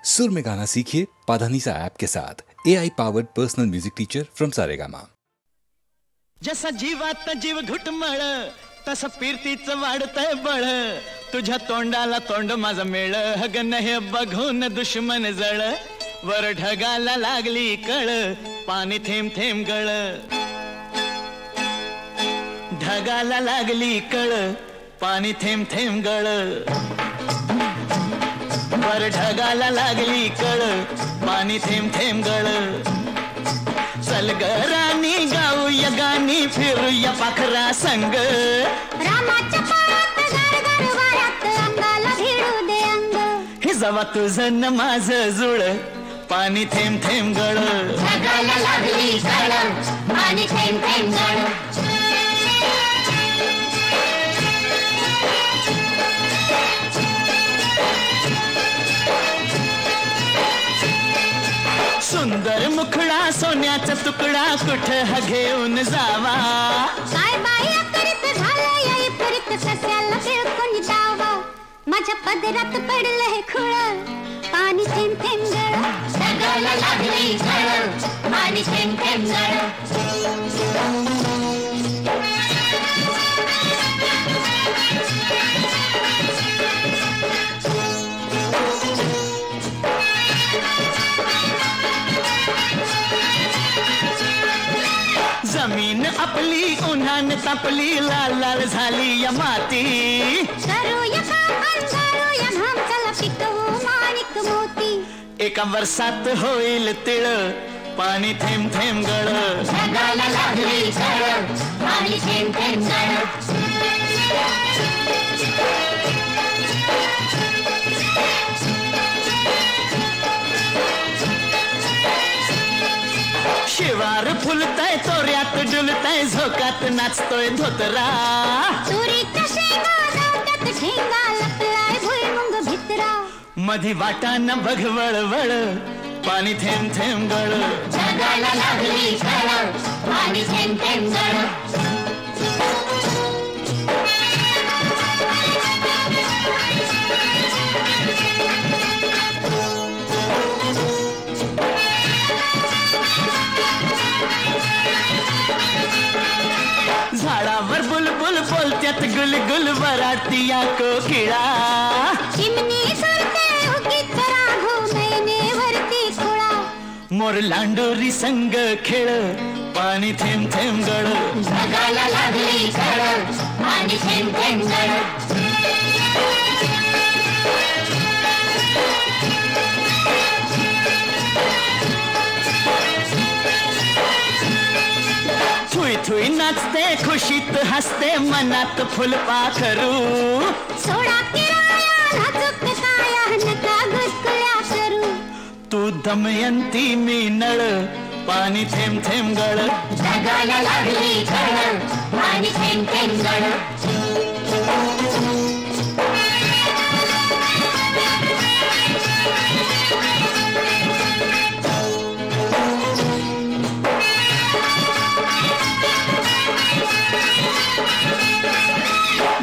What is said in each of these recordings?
सुर में गाना सीखिए पाधानीसा ऐप के साथ। AI powered personal music teacher from Saregama. जसा जीवात जीव घुटमळ तसं फिरतीच वाढतंय बळ, तुझ्या तोंडाला तोंड माझं मेळ, हगन हे बघून दुश्मन जळ, वर ढगाला लागली कळ, पाणी थेंब थेंब गळ, ढगाला लागली कळ, पाणी थेंब थेंब गळ, वर ढगाला लागली कळ, पाणी थेंब थेंब गळ, चल ग राणी गाऊया गाणी, फिरूया पाखरा संग, रामाच्या पायात गार वाऱ्यात अंगाला भिडू दे अंग, हे जवा तुझं न माझं जुळ, पाणी थेंब थेंब गळ, ढगाला लागली कळ, पाणी थेंब थेंब गळ, सुंदर मुखडा सोन्याचा तुकडा कुठं हा घेऊन जावा, काय बाया करीत झालंय परत सस्याला बिळकून जावा, माझ्या पदरात पडलं हे खुळ, पाणी थेंब थेंब गळ, ढगाला लागली कळ, पाणी थेंब थेंब गळ, जमीन आपली उन्हान तापली, लाल लाल झाली या माती, करूया काम करूया घाम, चला पिकवू माणिक मोती, एका वर्षात होईल तिळ, पाणी थेंब थेंब गळ, ढगाला लागली कळ, पाणी थेंब थेंब गळ, शिवार फुलतय तोऱ्यात डुलतय, झोकात नाचतोय धोतरा, तुरीच्या शेंगा जात्यात ठेंगा, लपलाय भुईमुंग भितरा, मधी वाटान बघ वळवळ, पाणी थेंब थेंब गळ, ढगाला लागली कळ, पाणी थेंब थेंब गळ, झाडावर बुलबुल बोलत्यात गुलगुल, वराटिया कोकिळा, चिमणी सरते उगीच राघू, नयनेवरती खुळा, मोर लांडोरी संग खेळ, पाणी थेंब थेंब गळ, ढगाला लागली कळ, पाणी थेंब थेंब गळ, थुई थुई नाचते खुशीत हसते, मनात फुलपाखरू, सोडा किराया नाजूक काया, नका घुसकुळ्या करू, तू दमयंती मी नळ, पाणी थेंब थेंब गळ, ढगाला लागली कळ, पाणी थेंब थेंब गळ,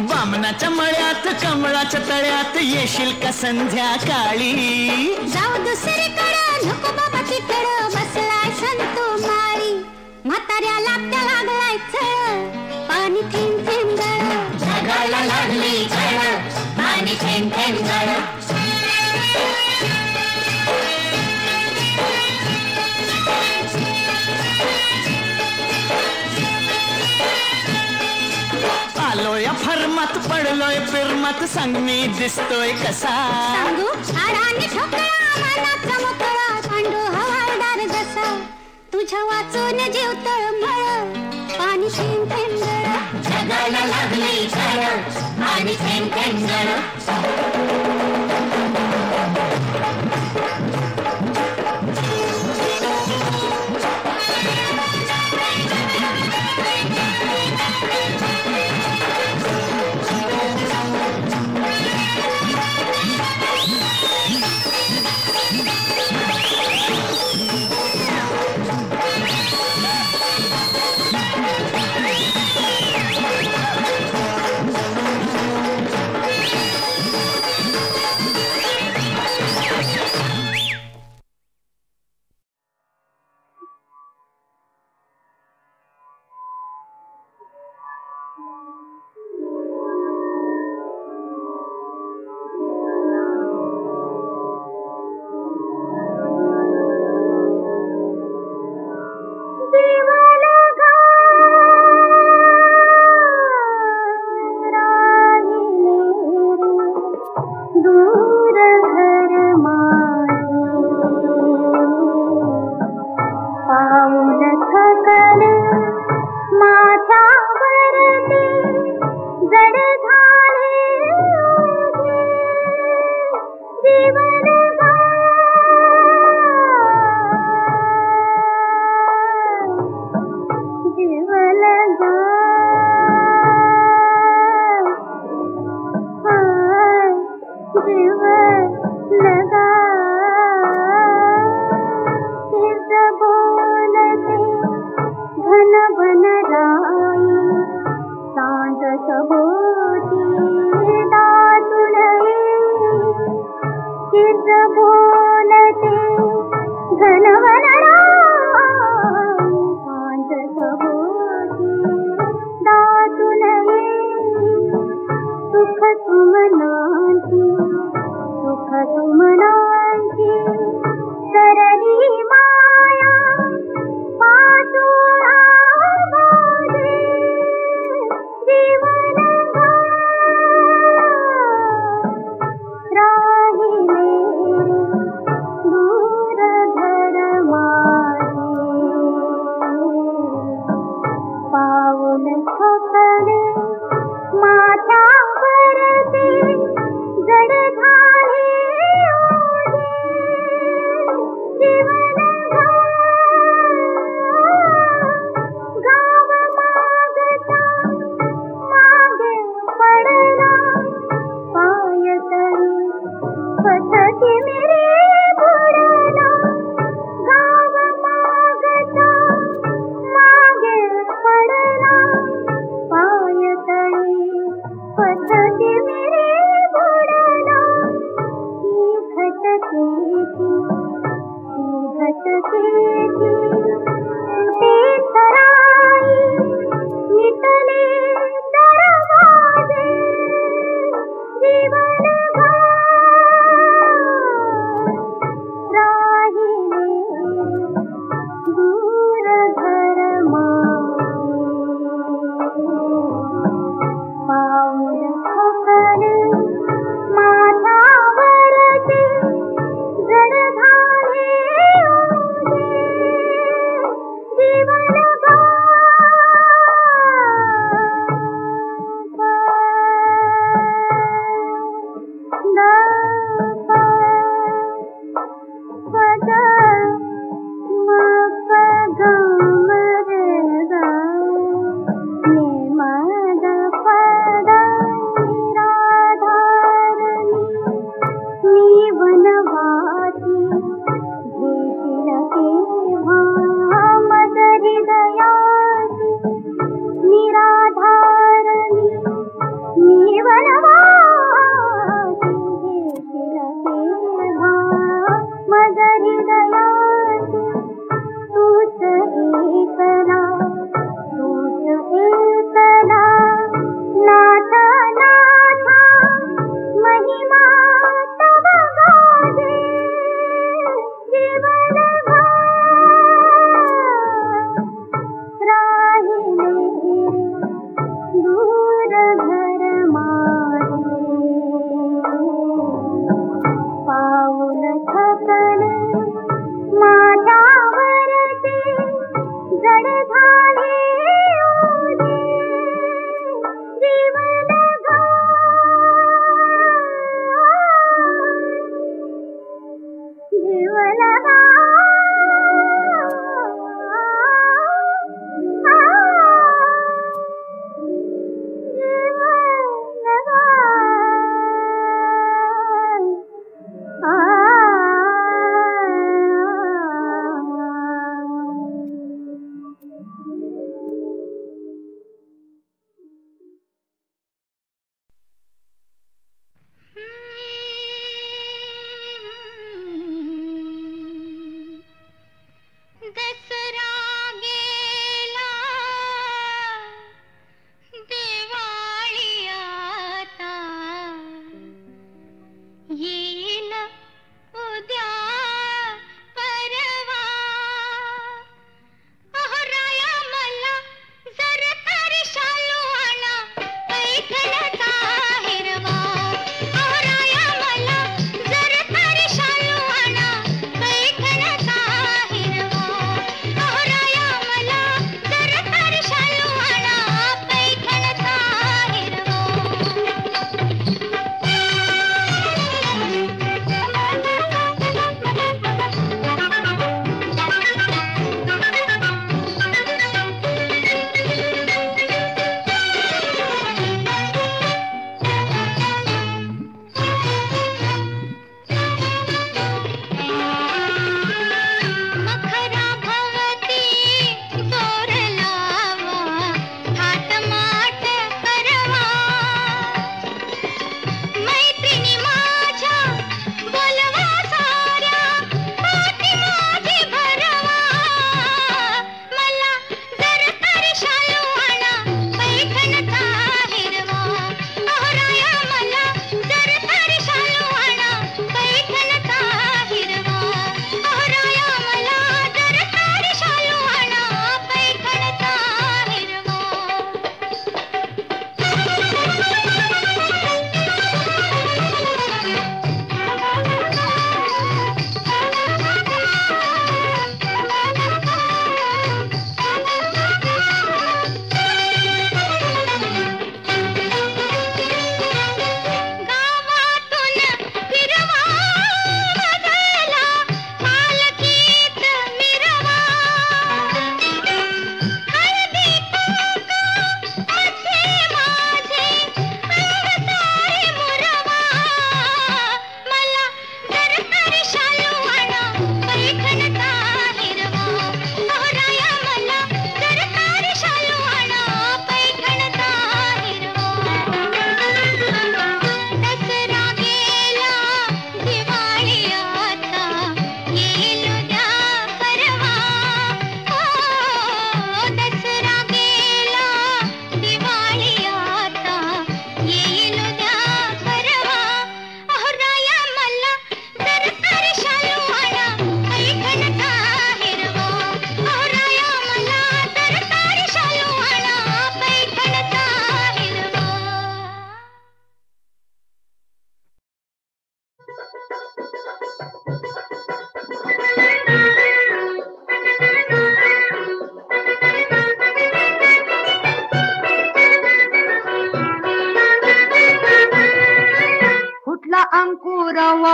बामणाच्या मळ्यात कमळाच्या तळ्यात येशील का संध्याकाळी, जाऊ दुसरीकडं नको बाबा तिकडं, बसलाय संतू माळी, म्हाताऱ्याला त्या लागलाय चळ, पाणी थेंब थेंब गळ, ढगाला लागली कळ, पाणी थेंब थेंब गळ, आलोय फरमात पडलोय फिरमात, सांग मी दिसतोय कसा, सांगू हाडाने ठोकळा, मनाचा मोकळा, पांडू हवालदार जसा, तुझ्या वाचून जीव तळमळ, पाणी थेंब थेंब गळ, ढगाला लागली कळ, पाणी थेंब थेंब गळ, बोलते घनवनराई सांज सभोवती दाटून येई सुख सुमनांची सरली माया पातुळा बाजे जीवन राहिले दूर घर माझे पाऊल थकले माथ्यावरती जड झाले जीवन गाव मागता मागे पडला पायतळी पथती मेरे बुडला गाव मागता मागे पडला पायतळी पथती मेरे बुडला ही घटकेची सुटे सराई मिटले दरवाजे जीवन राहिले दूर घर पाऊल थकले माथ्यावरती जड झाले जीवन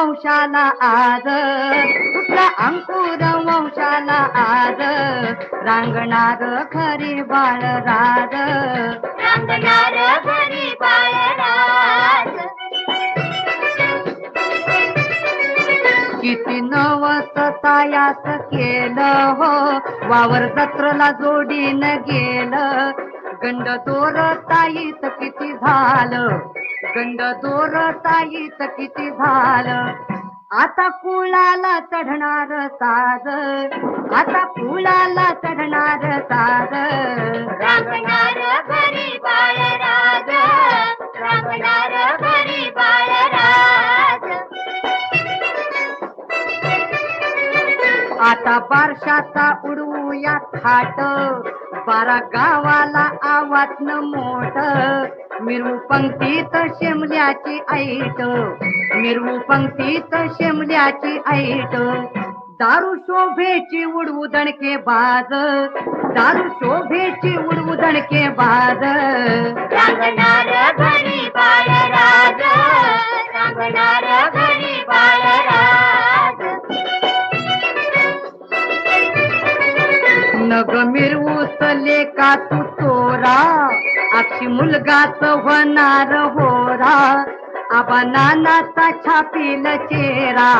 वंशाला आज, कुठला अंकुर वंशाला आज, रांगणार खरी बाळराज, रांगणार घरी बाळराज. किती नवस तायास केलं हो, वावर जत्रला जोडीनं गेलं, गंड दोर ताईत किती झालं, गंड दोर ताईत किती झालं. आता कुळाला चढणार साज, आता कुळाला चढणार साज, रांगणार घरी बाळराज, रांगणार घरी बाळराज. आता बारशाचा उडवूया थाट, 12 गावाला आवाजनं मोठ, मिरवू पंक्तीत शेमल्याची ऐट, मिरवू पंक्तीत शेमल्याची ऐट. दारू शोभेची उडवू दणके बाज, दारू शोभेची उडवू दणके बाज, रांगणार घरी बाळराज, रांगणार घरी बाळराज. नग मिरवूस लेका तू चोरा, अक्षी मुलगाच होणार होरा, आबा नानाचा छापील चेहरा,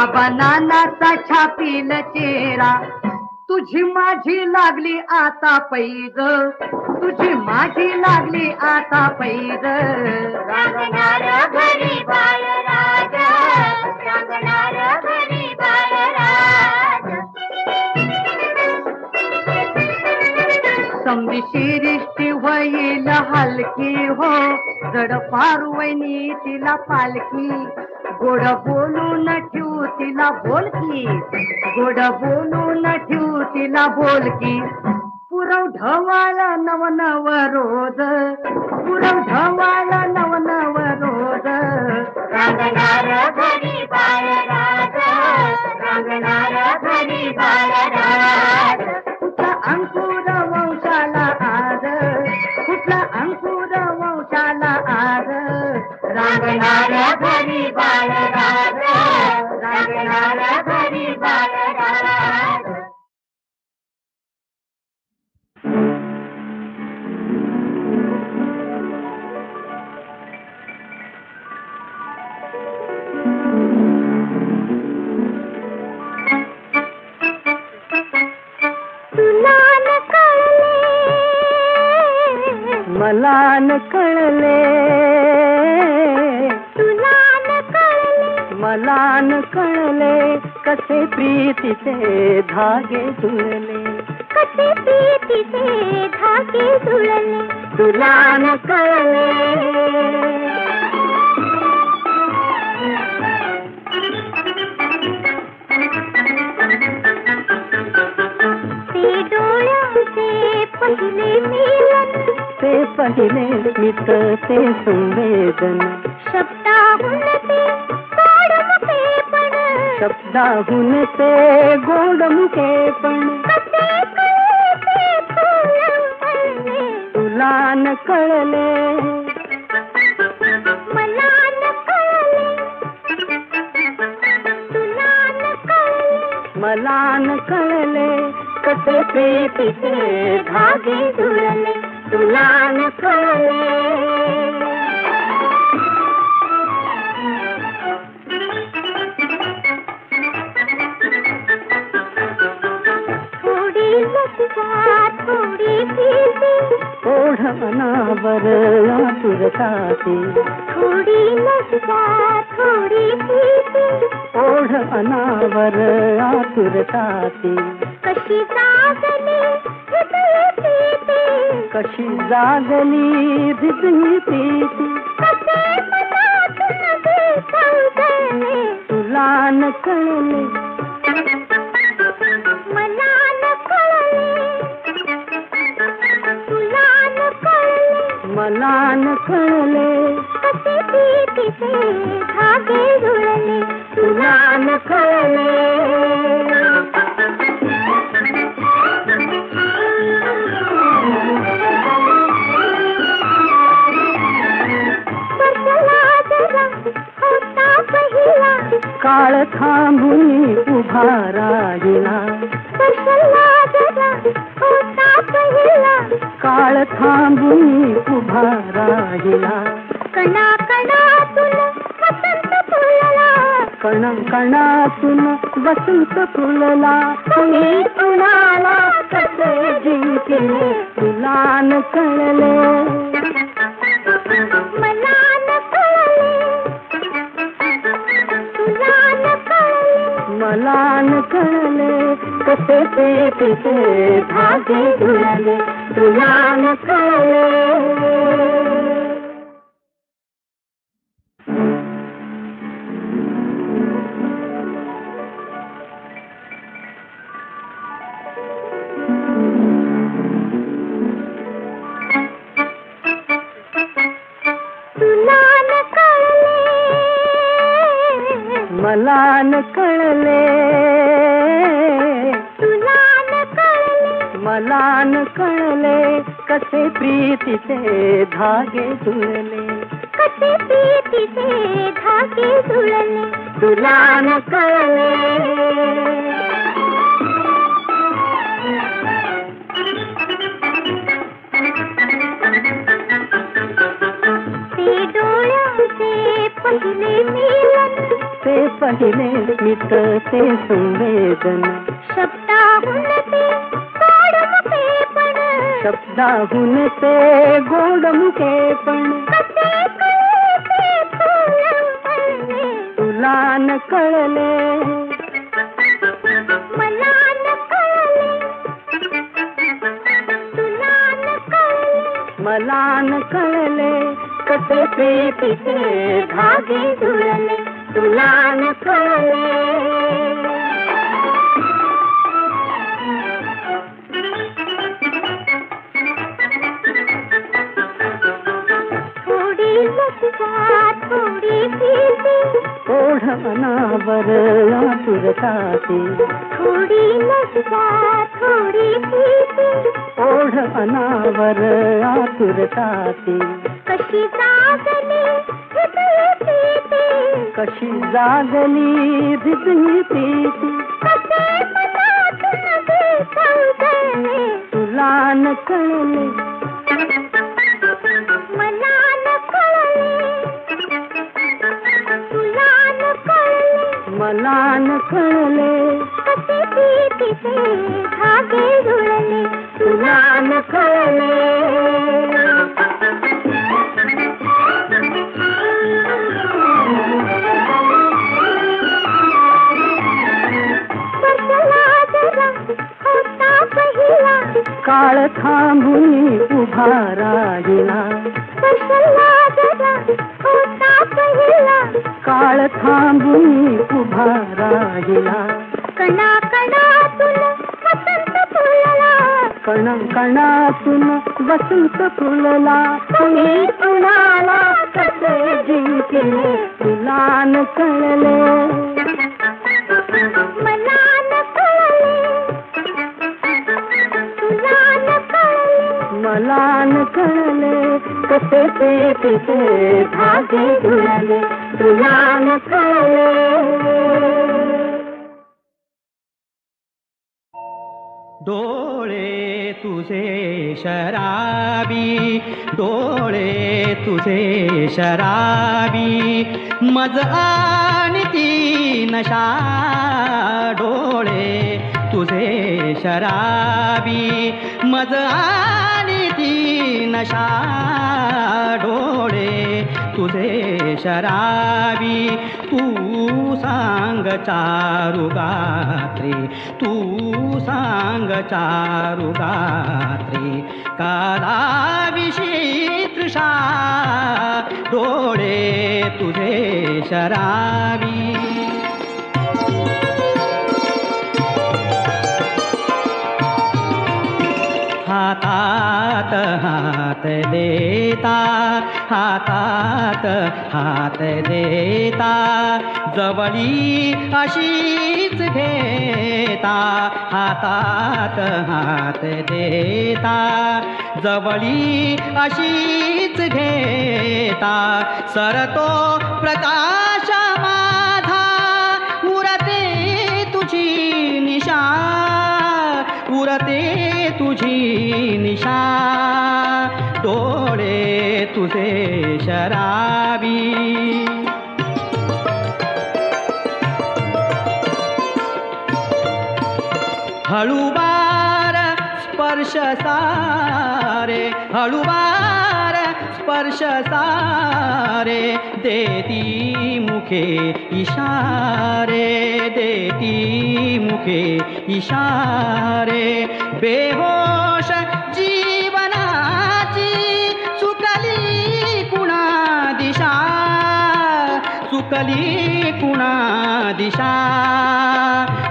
आबा नानाचा छापील चेहरा. तुझी माझी लागली आता पैज, तुझी माझी लागली आता पैज, रांगणार घरी बाळराज, रांगणार घरी बाळराज. समधी शिरिष्टी होईल हलकी हो, जड पारुवैनी तिला पालखी, गोड बोलून ठेवू तिला बोलकी, गोड बोलून ठेवू तिला बोलकी. पुरव ढवाला नवनव रोज, पुरव ढवाला नवनव रोज, रांगणार घरी बाळराज, रांगणार घरी बाळराज. कुठला अंकुर वंशाला आज, कुठला अंकुर वंशाला आज, रांगणार घरी बाळराज, रांगणार घरी बाळराज. मला न कळले, तुला न कळले, मला न कळले, कसे प्रीतीचे धागे जुळले, कसे प्रीतीचे धागे जुळले. तुला न कळले. ते डोळ्यांचे पहिले मिलन, ते पहिले स्मित ते संवेदन, शब्दाहून ते गोड मुखेपण, शब्दाहून ते गोड मुखेपण, कसे कळे ते फुलवणे. तुला न कळले, मला न कळले, तुला न कळले, मला न कळले, कसे प्रीतीचे धागे जुळले, तुला न कळले. थोडी लज्जा थोडी भीती, ओढ अनावर आतुरताती, थोडी लज्जा थोडी भीती, ओढ अनावर आतुरताती, कशी जागली हृदय प्रीती, कशी जागली हृदय प्रीती, कसे मनातून विसंजले. तुला न कळले, मला न कळले, तुला न कळले, मला न कळले, कसे प्रीतीचे धागे जुळले. तुला न कळले. बसला जरा होता पहिला, काळ थांबून उभा राहिला, स्पर्शला जरा होता पहिला, काळ थांबून उभा राहिला, कणा कणातून वसंत फुलला, कणा कणातून वसंत फुलला, कोणी कुणाला कसे जिंकले तुला न कळले, मला न कळले, तुला न कळले, मला न कळले, कसे ते तिथे धागे जुळले तुला न कळले. मला न कळले, तुला न कळले, मला न कळले, कसे प्रीतीचे धागे जुळले, कसे प्रीतीचे धागे जुळले तुला न कळले. ते डोळ्यांचे पहिले मिलन, ते पहिले स्मित ते संवेदन, शब्दाहून ते गोड मुखेपण, शब्दाहून ते गोड मुखेपण, कसे कळे ते फुल फळले तुला न कळले, मला न कळले, तुला न कळले, मला न कळले, कसे प्रीतीचे धागे जुळले तुला न कळले. थोडी लज्जा थोडी भीती, ओढ अनावर आतुरताती, थोडी लज्जा थोडी भीती, ओढ अनावर आतुरताती, कशी जागली हृदय प्रीती, कशी जागली हृदय प्रीती, कसे मनातून विसंजले तुला न कळले, मला न कळले, तुला न कळले, मला न कळले, कसे प्रीतीचे धागे जुळले तुला न कळले. काळ थांबून उभा राहिला, स्पर्शला जरा होता पहिला, काळ थांबून उभा राहिला, कणा कणातून वसंत फुलला, कणा कणातून वसंत फुलला, कोणी कुणाला कसे जिंकले तुला न कळले, मला न कळले, तुला न कळले, मला न कळले, कसे ते तिथे धागे जुळले तुला न कळले. डोळे तुझे शराबी, डोळे तुझे शराबी, मज आणि ती नशा, डोळे तुझे शराबी, मज आणि ती नशा, डोळे तुझे शराबी, तू सांग चारुगात्री, तू सांग चारुगात्री, कालाविषयी तृषा, डोळे तुझे शराबी. हातात हात देता, हातात हात देता, जवळी अशीच घेता, हातात हात देता, जवळी अशीच घेता, सरतो प्रकाश माझा, उरते तुझी निशा, उरते तुझी निशा, डोळे तुझे शराबी. हळूवार स्पर्श सारे, हळूवार स्पर्श सारे, देती मुखे इशारे, देती मुखे इशारे. बेहोश जीवनाची सुकली कुणा दिशा, सुकली कुणा दिशा,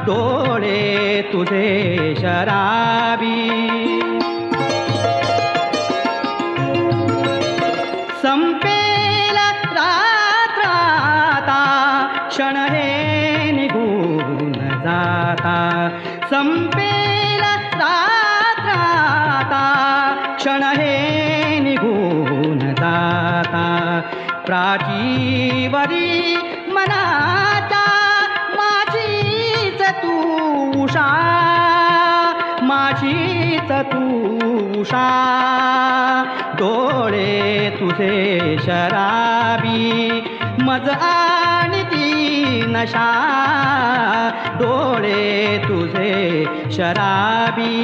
डोळे तुझे शराबी. संपेल रात्र आता, क्षण हे निघून जाता. संपेल रात्र आता, क्षण हे निघून जाता. प्राचीवरी मनाचा माझीच तू उषा, माझीच तू उषा, डोळे तुझे शराबी. मज आणती नशा, डोळे तुझे शराबी.